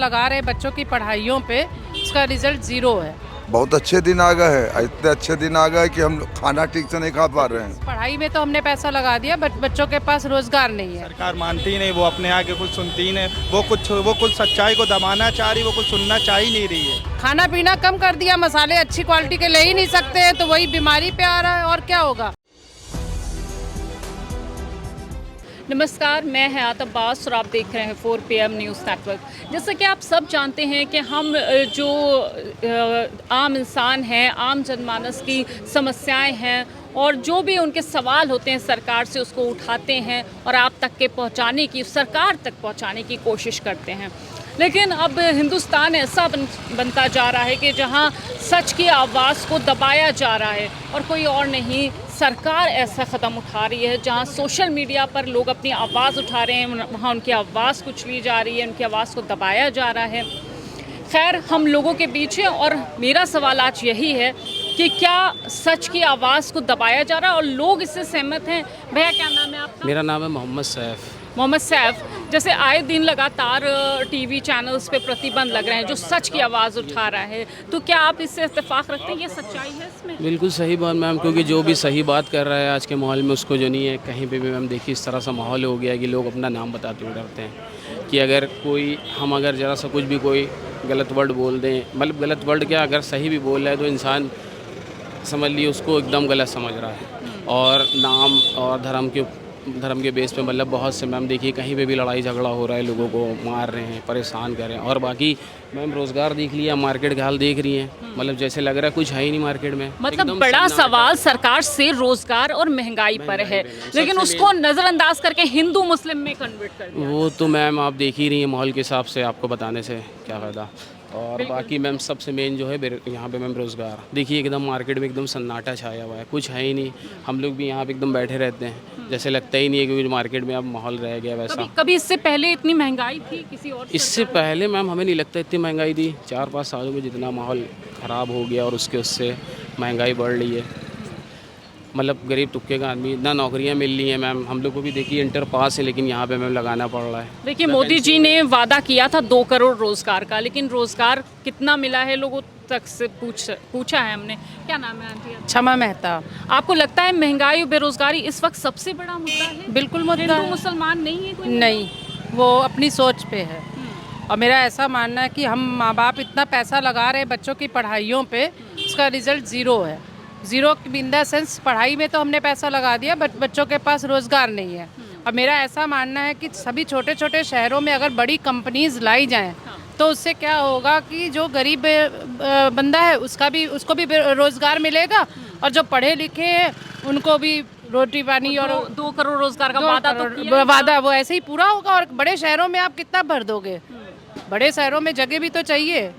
लगा रहे बच्चों की पढ़ाइयों पे, इसका रिजल्ट जीरो है। बहुत अच्छे दिन आ गए हैं, इतने अच्छे दिन आ गए कि हम खाना ठीक से नहीं खा पा रहे हैं। पढ़ाई में तो हमने पैसा लगा दिया, बच्चों के पास रोजगार नहीं है। सरकार मानती नहीं, वो अपने आगे कुछ सुनती ही नहीं। वो कुछ सच्चाई को दबाना चाह रही, वो कुछ सुनना चाह ही नहीं रही है। खाना पीना कम कर दिया, मसाले अच्छी क्वालिटी के ले ही नहीं सकते हैं, तो वही बीमारी पे आ रहा है, और क्या होगा। नमस्कार, मैं हयात अब्बास और आप देख रहे हैं 4 PM न्यूज़ नेटवर्क। जैसा कि आप सब जानते हैं कि हम जो आम इंसान हैं, आम जनमानस की समस्याएं हैं और जो भी उनके सवाल होते हैं सरकार से, उसको उठाते हैं और आप तक के पहुंचाने की, सरकार तक पहुंचाने की कोशिश करते हैं। लेकिन अब हिंदुस्तान ऐसा बनता जा रहा है कि जहां सच की आवाज़ को दबाया जा रहा है और कोई और नहीं, सरकार ऐसा कदम उठा रही है। जहां सोशल मीडिया पर लोग अपनी आवाज़ उठा रहे हैं, वहां उनकी आवाज़ कुचली जा रही है, उनकी आवाज़ को दबाया जा रहा है। खैर, हम लोगों के बीच हैं और मेरा सवाल आज यही है कि क्या सच की आवाज़ को दबाया जा रहा है और लोग इससे सहमत हैं। भैया, क्या नाम है आपका? मेरा नाम है मोहम्मद सैफ। मोहम्मद सैफ, जैसे आए दिन लगातार टीवी चैनल्स पे प्रतिबंध लग रहे हैं जो सच की आवाज़ उठा रहा है, तो क्या आप इससे इत्तेफाक रखते हैं? ये सच्चाई है इसमें? बिल्कुल सही बात मैम, क्योंकि जो भी सही बात कर रहा है आज के माहौल में, उसको जो नहीं है कहीं पे भी मैम देखिए इस तरह सा माहौल हो गया है कि लोग अपना नाम बताते हुए डरते हैं कि अगर हम अगर ज़रा सा कुछ भी कोई गलत वर्ड बोल दें, मतलब गलत वर्ड क्या, अगर सही भी बोल रहा है तो इंसान समझ लिए उसको एकदम गलत समझ रहा है। और नाम और धर्म के बेस पे मतलब बहुत से मैम देखिए कहीं पे भी लड़ाई झगड़ा हो रहा है, लोगों को मार रहे हैं, परेशान कर रहे हैं। और बाकी मैम रोज़गार देख लिया, मार्केट का हाल देख रही हैं, मतलब जैसे लग रहा है कुछ है ही नहीं मार्केट में। मतलब बड़ा सवाल सरकार से रोज़गार और महंगाई पर है, लेकिन उसको नज़रअंदाज करके हिंदू मुस्लिम में कन्वर्ट कर दिया। वो तो मैम आप देख ही रही हैं, माहौल के हिसाब से आपको बताने से क्या फ़ायदा। और बाकी मैम सबसे मेन जो है यहाँ पे मैम रोज़गार देखिए, एकदम मार्केट में एकदम सन्नाटा छाया हुआ है, कुछ है ही नहीं। हम लोग भी यहाँ पे एकदम बैठे रहते हैं, जैसे लगता ही नहीं है कि मार्केट में अब माहौल रह गया वैसा। कभी इससे पहले इतनी महंगाई थी किसी और? इससे पहले मैम हमें नहीं लगता इतनी महंगाई थी। 4-5 सालों में जितना माहौल ख़राब हो गया और उससे महंगाई बढ़ रही है, मतलब गरीब तुक्के का आदमी, ना नौकरियां मिल रही हैं मैम। हम लोग को भी देखिए इंटर पास है, लेकिन यहाँ पे मैम लगाना पड़ रहा है। देखिए, मोदी जी ने वादा किया था 2 करोड़ रोज़गार का, लेकिन रोज़गार कितना मिला है लोगों तक से पूछा है हमने। क्या नाम है आंटी? क्षमा मेहता। आपको लगता है महंगाई और बेरोजगारी इस वक्त सबसे बड़ा मुद्दा है? बिल्कुल मुद्दा हिंदू है। मुसलमान नहीं है कोई? नहीं, वो अपनी सोच पे है। और मेरा ऐसा मानना है कि हम माँ बाप इतना पैसा लगा रहे हैं बच्चों की पढ़ाइयों पे, उसका रिजल्ट ज़ीरो है। ज़ीरो इन द सेंस, पढ़ाई में तो हमने पैसा लगा दिया, बच्चों के पास रोज़गार नहीं है। और मेरा ऐसा मानना है कि सभी छोटे छोटे शहरों में अगर बड़ी कंपनीज लाई जाएं, तो उससे क्या होगा कि जो गरीब बंदा है उसको भी रोज़गार मिलेगा, और जो पढ़े लिखे हैं उनको भी रोटी पानी। और 2 करोड़ रोज़गार का वादा तो किया, वादा वो ऐसे ही पूरा होगा। और बड़े शहरों में आप कितना भर दोगे? बड़े शहरों में जगह भी तो चाहिए,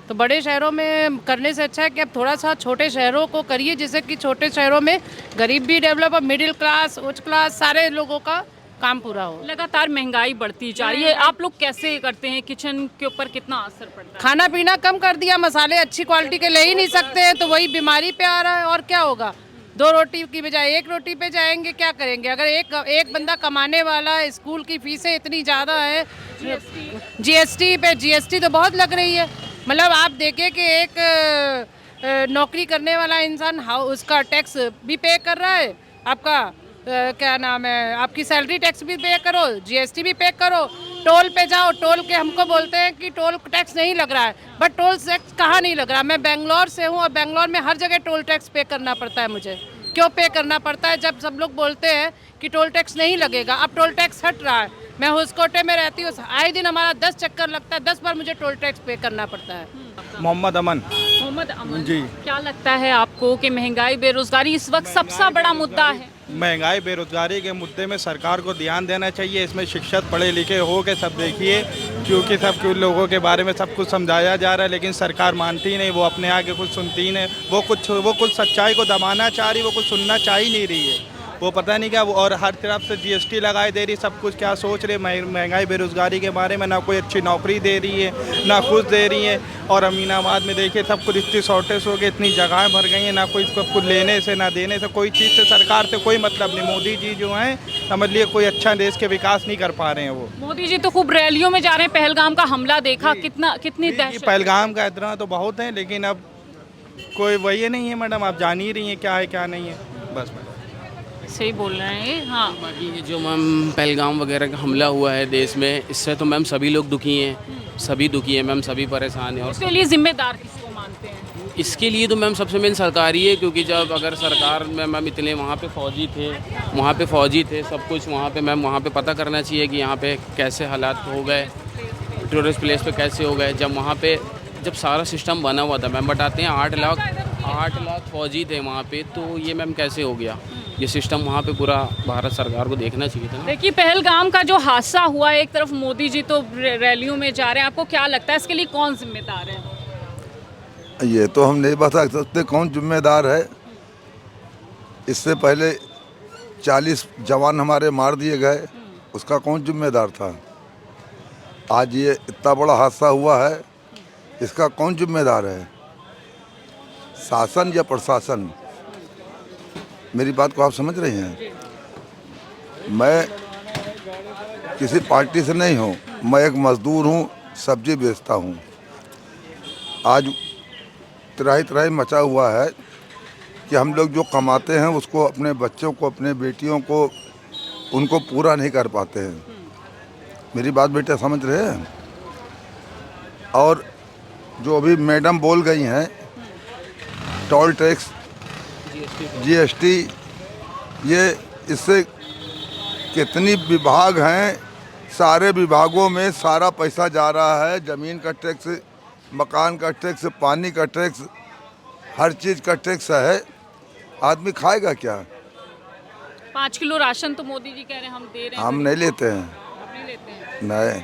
तो बड़े शहरों में करने से अच्छा है कि अब थोड़ा सा छोटे शहरों को करिए, जिससे कि छोटे शहरों में गरीब भी डेवलप और मिडिल क्लास, उच्च क्लास, सारे लोगों का काम पूरा हो। लगातार महंगाई बढ़ती जा रही है, आप लोग कैसे करते हैं? किचन के ऊपर कितना असर पड़ता है? खाना पीना कम कर दिया, मसाले अच्छी क्वालिटी के ले ही नहीं सकते हैं, तो वही बीमारी पे आ रहा है, और क्या होगा। 2 रोटी की बजाय 1 रोटी पे जाएंगे, क्या करेंगे? अगर एक बंदा कमाने वाला है, स्कूल की फीसें इतनी ज़्यादा है, जीएसटी तो बहुत लग रही है। मतलब आप देखें कि एक नौकरी करने वाला इंसान उसका टैक्स भी पे कर रहा है, आपका क्या नाम है, आपकी सैलरी टैक्स भी पे करो, जीएसटी भी पे करो। टोल पे जाओ, टोल के हमको बोलते हैं कि टोल टैक्स नहीं लग रहा है, बट टोल टैक्स कहाँ नहीं लग रहा। मैं बेंगलोर से हूँ और बेंगलोर में हर जगह टोल टैक्स पे करना पड़ता है मुझे। क्यों पे करना पड़ता है? जब सब लोग बोलते हैं कि टोल टैक्स नहीं लगेगा, अब टोल टैक्स हट रहा है। मैं होसकोटे में रहती हूँ, आए दिन हमारा 10 चक्कर लगता है, 10 बार मुझे टोल टैक्स पे करना पड़ता है। मोहम्मद अमन जी, क्या लगता है आपको कि महंगाई बेरोजगारी इस वक्त सबसे बड़ा मुद्दा है? महंगाई बेरोजगारी के मुद्दे में सरकार को ध्यान देना चाहिए। इसमें शिक्षित पढ़े लिखे हो के सब देखिए, क्योंकि सब लोगों के बारे में सब कुछ समझाया जा रहा है, लेकिन सरकार मानती नहीं, वो अपने आगे कुछ सुनती नहीं। वो कुछ सच्चाई को दबाना चाह रही, वो कुछ सुनना चाह ही नहीं रही है। वो पता नहीं क्या और हर तरफ से जीएसटी लगाई दे रही, सब कुछ क्या सोच रहे महंगाई बेरोज़गारी के बारे में। ना कोई अच्छी नौकरी दे रही है, ना कुछ दे रही है। और अमीनाबाद में देखिए सब कुछ इतनी शॉर्टेज हो गई, इतनी जगहें भर गई हैं, ना कोई सब कुछ लेने से ना देने से, कोई चीज़ से सरकार से कोई मतलब नहीं। मोदी जी जो हैं समझ लिए कोई अच्छा देश के विकास नहीं कर पा रहे हैं वो। मोदी जी तो खूब रैलियों में जा रहे हैं, पहलगाम का हमला देखा, कितनी दहशत। पहलगाम का इतना तो बहुत है, लेकिन अब कोई वही नहीं है मैडम, आप जान ही रही हैं क्या है क्या नहीं है। बस मैडम सही बोल रहे हैं। हाँ, बाकी ये जो मैम पहलगाम वगैरह का हमला हुआ है देश में, इससे तो मैम सभी लोग दुखी हैं, सभी दुखी हैं मैम, सभी परेशान हैं। और उसके लिए जिम्मेदार किसको मानते हैं? इसके लिए तो मैम सबसे मेन सरकार ही है, क्योंकि जब अगर सरकार में मैम इतने वहाँ पे फौजी थे सब कुछ वहाँ पे मैम, वहाँ पे पता करना चाहिए कि यहाँ पे कैसे हालात हो गए, टूरिस्ट प्लेस पे कैसे हो गए। जब वहाँ पे जब सारा सिस्टम बना हुआ था मैम, बताते हैं 8 लाख फौजी थे वहाँ पे, तो ये मैम कैसे हो गया ये सिस्टम? वहाँ पे पूरा भारत सरकार को देखना चाहिए था ना। देखिए पहलगाम का जो हादसा हुआ है, एक तरफ मोदी जी तो रैलियों में जा रहे हैं, आपको क्या लगता है इसके लिए कौन जिम्मेदार है? ये तो हम नहीं बता सकते कौन जिम्मेदार है। इससे पहले 40 जवान हमारे मार दिए गए, उसका कौन जिम्मेदार था? आज ये इतना बड़ा हादसा हुआ है, इसका कौन जिम्मेदार है? शासन या प्रशासन? मेरी बात को आप समझ रही हैं? मैं किसी पार्टी से नहीं हूँ, मैं एक मजदूर हूँ, सब्जी बेचता हूँ। आज त्राही मचा हुआ है कि हम लोग जो कमाते हैं उसको अपने बच्चों को, अपने बेटियों को, उनको पूरा नहीं कर पाते हैं। मेरी बात बेटा समझ रहे हैं? और जो अभी मैडम बोल गई हैं, टोल टैक्स, जीएसटी, ये इससे कितनी विभाग हैं, सारे विभागों में सारा पैसा जा रहा है। ज़मीन का टैक्स, मकान का टैक्स, पानी का टैक्स, हर चीज़ का टैक्स है। आदमी खाएगा क्या? 5 किलो राशन तो मोदी जी कह रहे हैं हम दे रहे हैं। हम नहीं लेते हैं, आप नहीं लेते हैं? नहीं,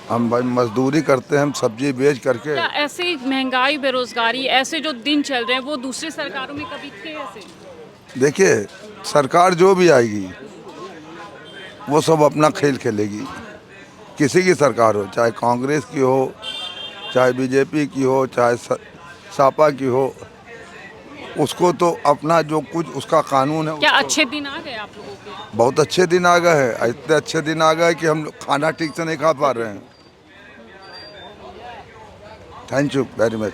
हम भाई मजदूरी करते हैं, हम सब्जी बेच करके। क्या ऐसी महंगाई बेरोजगारी ऐसे जो दिन चल रहे हैं वो दूसरी सरकारों में कभी थे ऐसे? देखिए, सरकार जो भी आएगी वो सब अपना खेल खेलेगी। किसी की सरकार हो, चाहे कांग्रेस की हो, चाहे बीजेपी की हो, चाहे सपा की हो, उसको तो अपना जो कुछ उसका कानून है। क्या अच्छे दिन आ गए आप लोगों के? बहुत अच्छे दिन आ गए हैं, इतने अच्छे दिन आ गए कि हम खाना ठीक से नहीं खा पा रहे हैं। Thank you very much.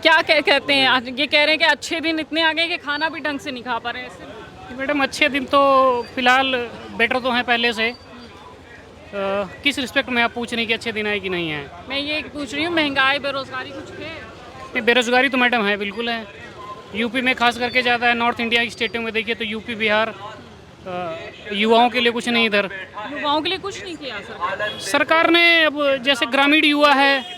क्या कहते हैं आज? ये कह रहे हैं कि अच्छे दिन इतने आ गए कि खाना भी ढंग से नहीं खा पा रहे हैं ऐसे? मैडम अच्छे दिन तो फिलहाल बेटर तो हैं पहले से। किस रिस्पेक्ट में आप पूछ रही हैं कि अच्छे दिन आए कि नहीं है? मैं ये पूछ रही हूँ महंगाई बेरोजगारी कुछ है? नहीं, बेरोजगारी तो मैडम है, बिल्कुल है। यूपी में खास करके ज़्यादा है। नॉर्थ इंडिया की स्टेटों में देखिए तो यूपी, बिहार, युवाओं के लिए कुछ नहीं इधर। युवाओं के लिए कुछ नहीं किया सरकार ने। अब जैसे ग्रामीण युवा है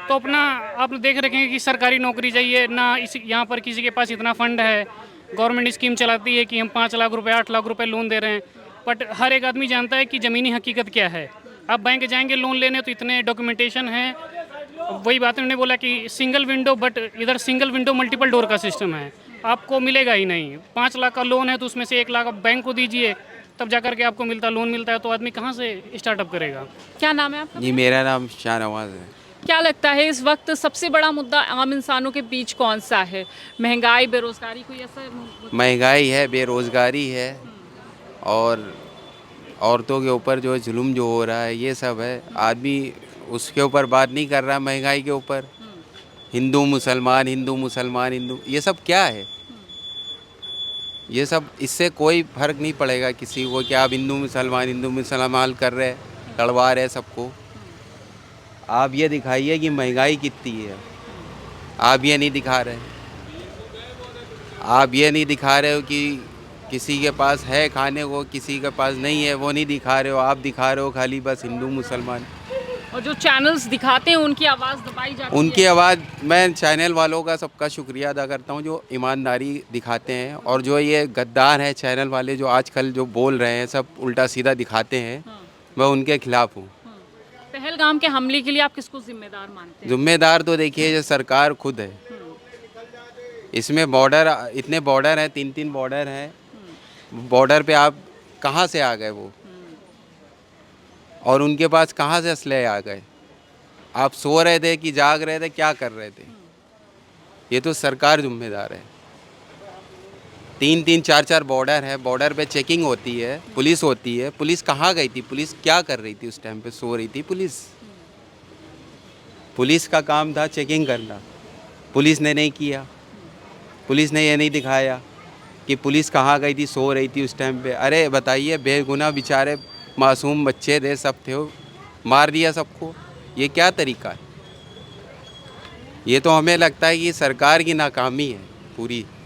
तो अपना आप देख रखे हैं कि सरकारी नौकरी चाहिए ना, इस यहाँ पर किसी के पास इतना फंड है। गवर्नमेंट स्कीम चलाती है कि हम 5 लाख रुपए 8 लाख रुपए लोन दे रहे हैं, बट हर एक आदमी जानता है कि ज़मीनी हकीकत क्या है। आप बैंक जाएंगे लोन लेने तो इतने डॉक्यूमेंटेशन है। वही बात उन्होंने बोला कि सिंगल विंडो, बट इधर सिंगल विंडो मल्टीपल डोर का सिस्टम है, आपको मिलेगा ही नहीं। 5 लाख का लोन है तो उसमें से 1 लाख आप बैंक को दीजिए, तब जाकर के आपको लोन मिलता है। तो आदमी कहाँ से स्टार्टअप करेगा? क्या नाम है आपका? जी, मेरा नाम शाहनवाज है। क्या लगता है इस वक्त सबसे बड़ा मुद्दा आम इंसानों के बीच कौन सा है? महंगाई, बेरोजगारी, कोई ऐसा? महंगाई है, बेरोज़गारी है, और औरतों के ऊपर जो जुल्म जो हो रहा है ये सब है। आदमी उसके ऊपर बात नहीं कर रहा, महंगाई के ऊपर। हिंदू मुसलमान, ये सब क्या है? ये सब, इससे कोई फ़र्क नहीं पड़ेगा किसी को कि आप हिंदू मुसलमान कर रहे, लड़वा रहे सबको। आप ये दिखाइए कि महंगाई कितनी है, आप ये नहीं दिखा रहे। आप ये नहीं दिखा रहे हो कि किसी के पास है खाने को, किसी के पास नहीं है, वो नहीं दिखा रहे हो। आप दिखा रहे हो खाली बस हिंदू मुसलमान। और जो चैनल्स दिखाते हैं उनकी आवाज़ दबाई जाती है। उनकी आवाज़, मैं चैनल वालों का सबका शुक्रिया अदा करता हूँ जो ईमानदारी दिखाते हैं, और जो ये गद्दार हैं चैनल वाले जो आजकल जो बोल रहे हैं, सब उल्टा सीधा दिखाते हैं, मैं उनके खिलाफ हूँ। पहलगाम के हमले के लिए आप किसको जिम्मेदार मानते हैं? जिम्मेदार तो देखिए ये सरकार खुद है। इसमें बॉर्डर, इतने बॉर्डर हैं, 3-3 बॉर्डर हैं। बॉर्डर पे आप कहाँ से आ गए वो, और उनके पास कहाँ से असले आ गए? आप सो रहे थे कि जाग रहे थे, क्या कर रहे थे? ये तो सरकार जिम्मेदार है। 3-3 4-4 बॉर्डर है, बॉर्डर पे चेकिंग होती है, पुलिस होती है। पुलिस कहाँ गई थी? पुलिस क्या कर रही थी उस टाइम पे? सो रही थी पुलिस। पुलिस का काम था चेकिंग करना, पुलिस ने नहीं किया। पुलिस ने ये नहीं दिखाया कि पुलिस कहाँ गई थी, सो रही थी उस टाइम पे। अरे बताइए, बेगुनाह बेचारे मासूम बच्चे थे, सब थे, मार दिया सबको। ये क्या तरीका है? ये तो हमें लगता है कि सरकार की नाकामी है,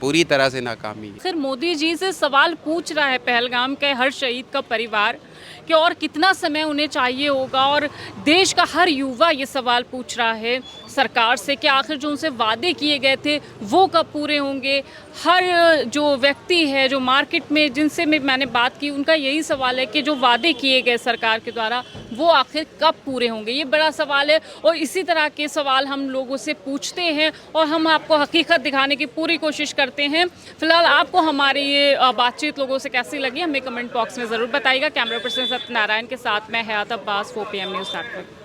पूरी तरह से नाकामी है। फिर मोदी जी से सवाल पूछ रहा है पहलगाम के हर शहीद का परिवार कि और कितना समय उन्हें चाहिए होगा, और देश का हर युवा ये सवाल पूछ रहा है सरकार से कि आखिर जो उनसे वादे किए गए थे वो कब पूरे होंगे। हर जो व्यक्ति है, जो मार्केट में जिनसे मैंने बात की, उनका यही सवाल है कि जो वादे किए गए सरकार के द्वारा वो आखिर कब पूरे होंगे। ये बड़ा सवाल है, और इसी तरह के सवाल हम लोगों से पूछते हैं और हम आपको हकीकत दिखाने की पूरी कोशिश करते हैं। फिलहाल आपको हमारी ये बातचीत लोगों से कैसी लगी हमें कमेंट बॉक्स में ज़रूर बताइएगा। कैमरा पर्सन सत्यनारायण के साथ मैं हयात अब्बास, 4 PM न्यूज़ नेटवर्क।